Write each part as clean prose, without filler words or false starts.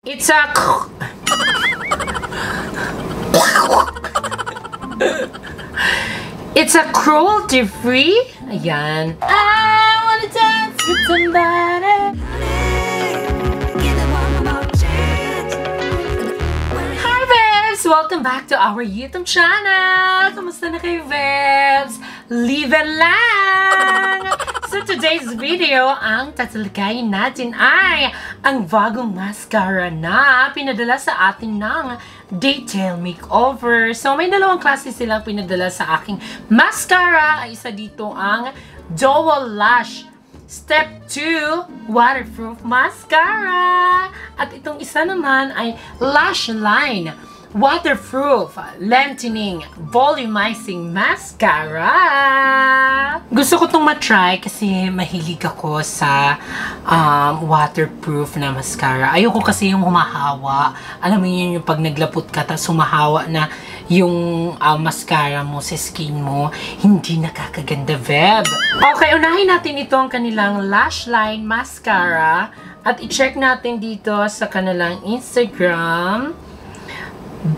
It's a It's a cruelty-free. Ayan. I wanna dance with somebody. Hi, Vebs! Welcome back to our YouTube channel. Kamusta na kayo, Vebs? Live and lang! So today's video, ang tatalakayin natin ay ang bagong mascara na pinadala sa atin ng Detail Makeover. So may dalawang klase silang pinadala sa aking mascara. Isa dito ang Dual Lash Step 2 Waterproof Mascara. At itong isa naman ay Lash Line Waterproof Lengthening Volumizing Mascara. Gusto ko itong matry kasi mahilig ako sa waterproof na mascara. Ayoko kasi yung humahawa. Alam mo yun, yung pag naglapot ka tapos humahawa na yung mascara mo sa skin mo, hindi nakakaganda, Veb. Okay, unahin natin ito ang kanilang Lash Line Mascara at i-check natin dito sa kanilang Instagram.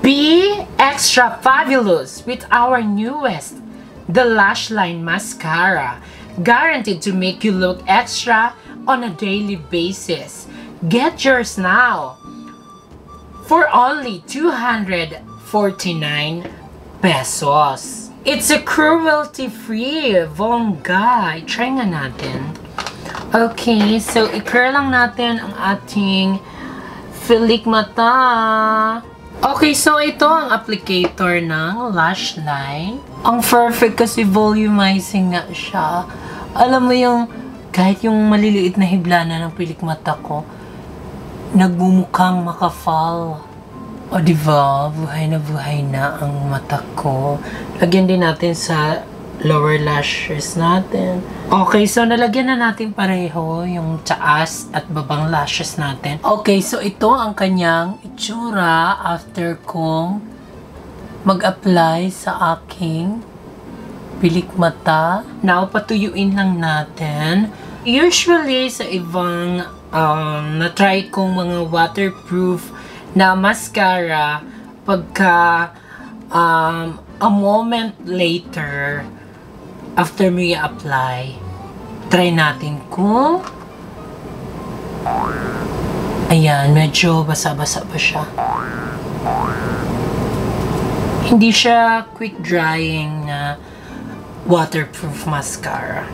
Be extra fabulous with our newest, the Lash Line Mascara, guaranteed to make you look extra on a daily basis. Get yours now for only 249 pesos. It's a cruelty-free, bongga. Try nga natin. Okay, so i-curl lang natin ang ating filik mata. Okay, so ito ang applicator ng Lash Line. Ang perfect kasi volumizing nga siya. Alam mo yung, kahit yung maliliit na hiblana ng pilik mata ko, nagmumukhang makafal. O diba, buhay na ang mata ko. Lagyan din natin sa lower lashes natin. Okay, so nalagyan na natin pareho yung taas at babang lashes natin. Okay, so ito ang kanyang itsura after kong mag-apply sa aking pilik mata. Now, patuyuin lang natin. Usually, sa ibang na-try kong mga waterproof na mascara, pagka a moment later, after mo i-apply, try natin kung ayan, medyo basa-basa pa siya. Hindi siya quick drying na waterproof mascara.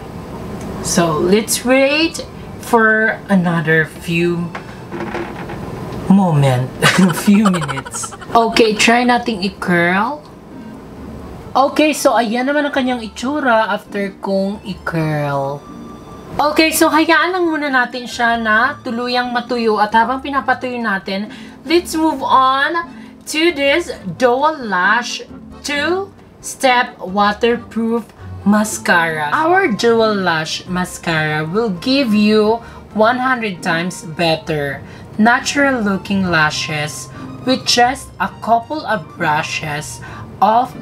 So, let's wait for another few few minutes. Okay, try nating i-curl. Okay, so ayan naman ang kanyang itsura after kong i-curl. Okay, so hayaan lang muna natin siya na tuluyang matuyo at habang pinapatuyo natin, let's move on to this Dual Lash 2-Step Waterproof Mascara. Our Dual Lash Mascara will give you 100 times better natural looking lashes with just a couple of brushes of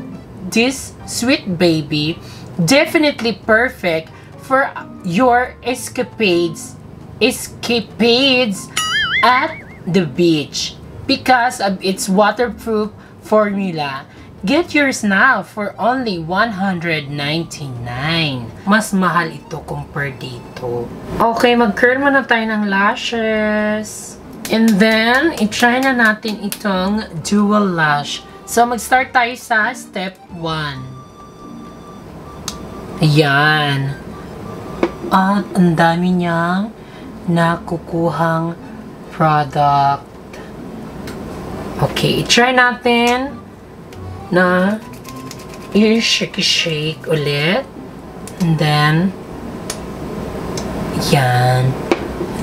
this sweet baby. Definitely perfect for your escapades at the beach because of its waterproof formula. Get yours now for only 199. Mas mahal ito compare dito. Okay, mag-curl muna tayo ng lashes. And then, i-try na natin itong Dual Lash. So, mag-start tayo sa step 1. Ayan. At ang dami niyang nakukuhang product. Okay, i-try natin na i-shake ulit. And then, ayan.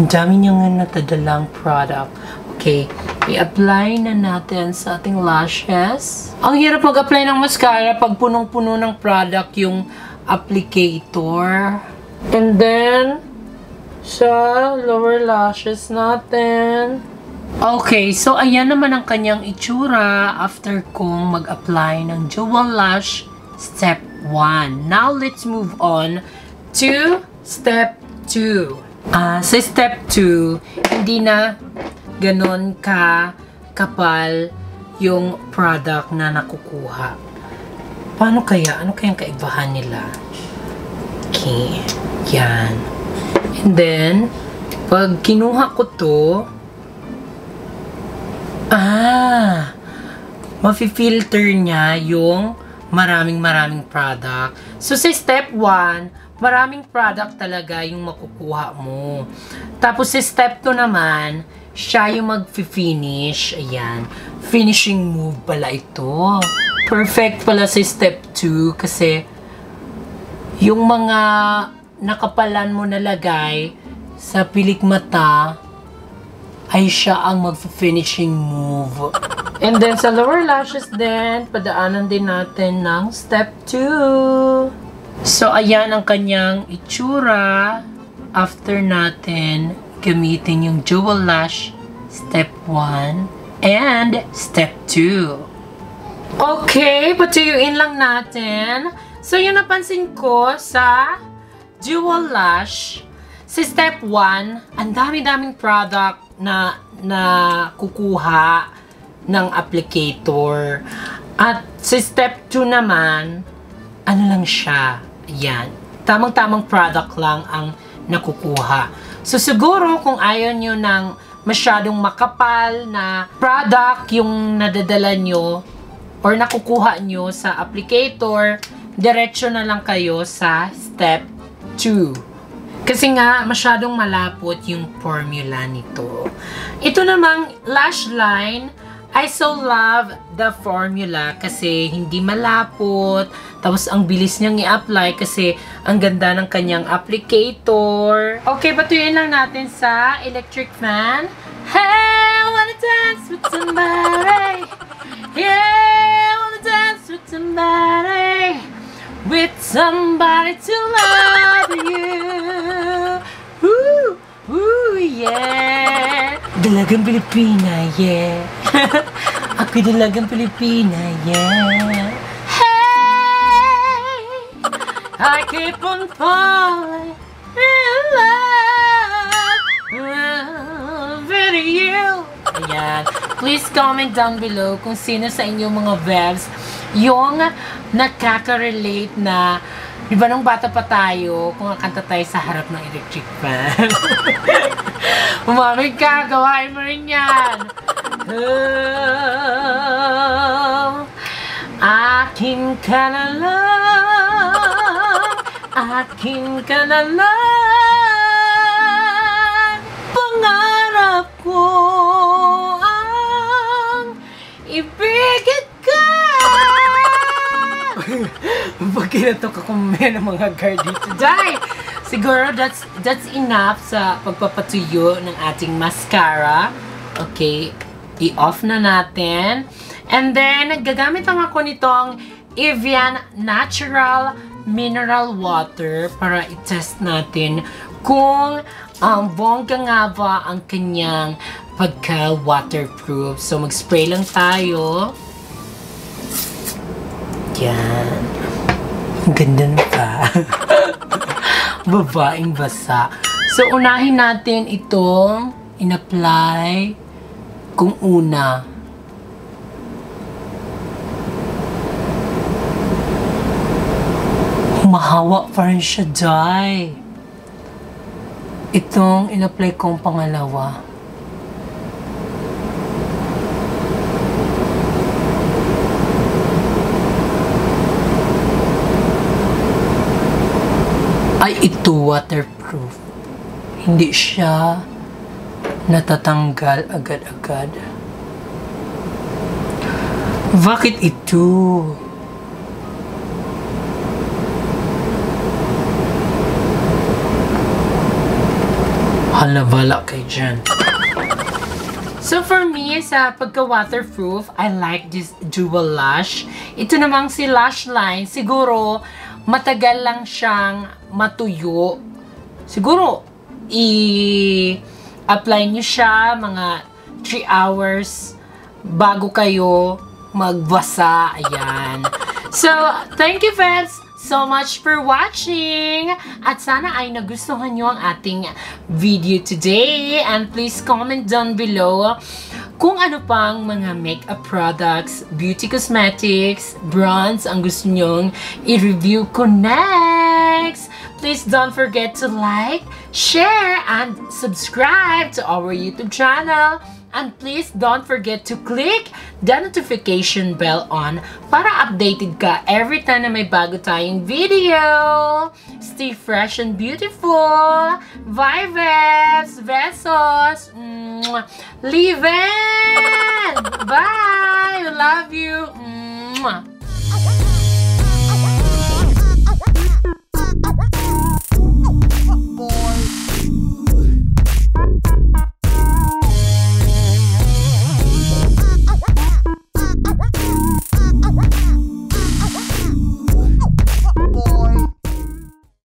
Ang dami niyang natadalang product. Okay, i-apply na natin sa ating lashes. Ang hirap mag-apply ng mascara pag punong-puno ng product yung applicator. And then, sa lower lashes natin. Okay, so ayan naman ang kanyang itsura after kong mag-apply ng Dual Lash Step 1. Now, let's move on to Step 2. Sa Step 2, hindi na ganon ka kapal yung product na nakukuha. Paano kaya? Ano kayang kaibahan nila? Okay. Yan. And then, pag kinuha ko to, mafi-filter niya yung maraming product. So, sa step 1, maraming product talaga yung makukuha mo. Tapos, sa step 2 naman, siya yung mag-finish. Ayan. Finishing move pala ito. Perfect pala sa step 2 kasi yung mga nakapalan mo nalagay sa pilik mata ay siya ang mag-finishing move. And then sa lower lashes din, padaanan din natin ng step 2. So ayan ang kanyang itsura after natin gamitin yung dual lash step 1 and step 2. Okay, patuyuin lang natin. So yung napansin ko sa dual lash, sa step 1, ang dami-daming product na kukuha ng applicator. At sa step 2 naman, ano lang siya, ayan, tamang-tamang product lang ang nakukuha. So siguro kung ayaw nyo ng masyadong makapal na product yung nadadala nyo or nakukuha nyo sa applicator, diretso na lang kayo sa step 2. Kasi nga, masyadong malapot yung formula nito. Ito namang lash line, I so love the formula kasi hindi malapot. Tapos, ang bilis niyang i-apply kasi ang ganda ng kanyang applicator. Okay, patuyuin lang natin sa electric fan. Hey, I wanna dance with somebody. Yeah, I wanna dance with somebody. With somebody to love you. Woo, woo, yeah. Dalagang Pilipina, yeah. Ako dalagang Pilipina, yeah. Hey, I keep on falling in love with you. Ayan. Please comment down below kung sino sa inyong mga vebs yung nakaka-relate na, di ba nung bata pa tayo, kung kanta tayo sa harap ng electric fan. Umamig ka, gawain mo rin yan. Oh, akin ka na lang, akin ka na lang, pangarap ko ang ibigin ka. Pag kinatok ako may ng mga guard dito. Dahil, siguro that's enough sa pagpapatuyo ng ating mascara. Okay, i-off na natin. And then, gagamit lang ako nitong Evian Natural Mineral Water para i-test natin kung bongga nga ba ang kanyang pagka-waterproof. So, mag-spray lang tayo. Yan. Ang ganda na pa. Babaeng basa. So, unahin natin itong in-apply kung una. Humahawa pa rin siya, Day. Itong in-apply kong pangalawa. Ay, ito waterproof. Hindi siya natatanggal agad-agad. Bakit ito? Halabala kay dyan. So for me, sa pagka-waterproof, I like this dual lash. Ito namang si Lash Line, siguro matagal lang siyang matuyo. Siguro, i-apply nyo siya mga 3 hours bago kayo magbasa. Ayan. So, thank you, friends, so much for watching. At sana ay nagustuhan nyo ang ating video today. And please comment down below kung ano pang mga makeup products, beauty cosmetics, brands ang gusto nyong i-review ko next. Please don't forget to like, share, and subscribe to our YouTube channel. And please don't forget to click the notification bell on para updated ka every time na may bago tayong video. Stay fresh and beautiful. Bye, Vebs! Besos! Leave it! Bye! Love you!